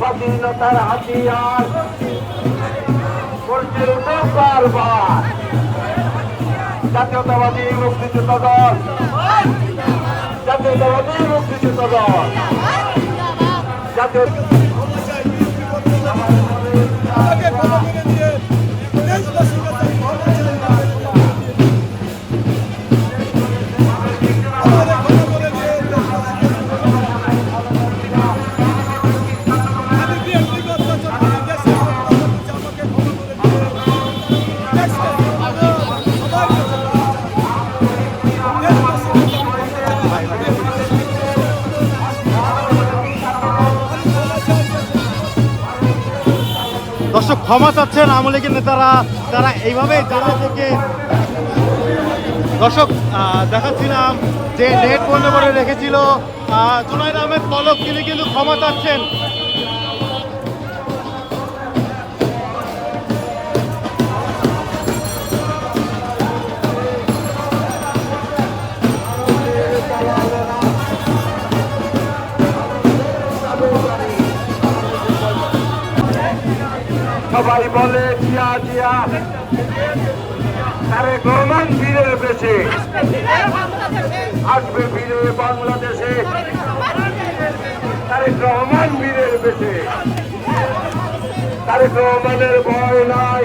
স্বাধীনতার হাতিয়ার করছে কারবার জাতীয়তাবাদী মুক্তিযোদ্ধা দল, জাতীয়তাবাদী মুক্তিযোদ্ধা দল, জাতীয় দর্শক ক্ষমা চাচ্ছেন আওয়ামী লীগের নেতারা, তারা এইভাবে জেলে থেকে দর্শক দেখাচ্ছিলাম যে নেট বন্ধ করে রেখেছিল জুনাইদ আহমেদ পলক, তিনি কিন্তু ক্ষমা চাচ্ছেন। সবাই বলে জিয়া জিয়া, তারেক রহমান বীরের বেশে আসবে ফিরে বাংলাদেশে, তারেক রহমান বীরের বেশে, তারেক রহমানের ভয় নাই,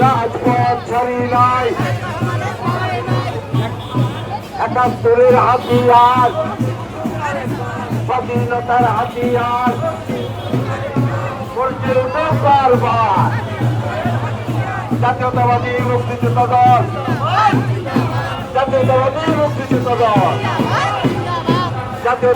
রাজপথ ছাড়ি নাই, ৭১-এর হাতিয়ার, স্বাধীনতার হাতিয়ার করছে কারবার জাতীয়তাবাদী মুক্তিযোদ্ধা দল, জাতীয়তাবাদী মুক্তিযোদ্ধা দল, জাতীয়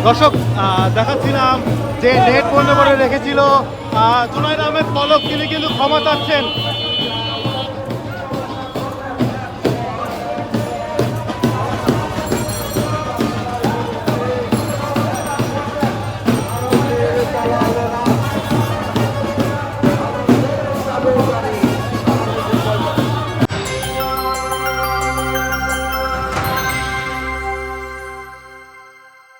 দর্শক দেখাচ্ছিলাম যে নেট বন্ধ করে রেখেছিল জুনাইদ আহমেদ পলক, তিনি কিন্তু ক্ষমা চাচ্ছেন।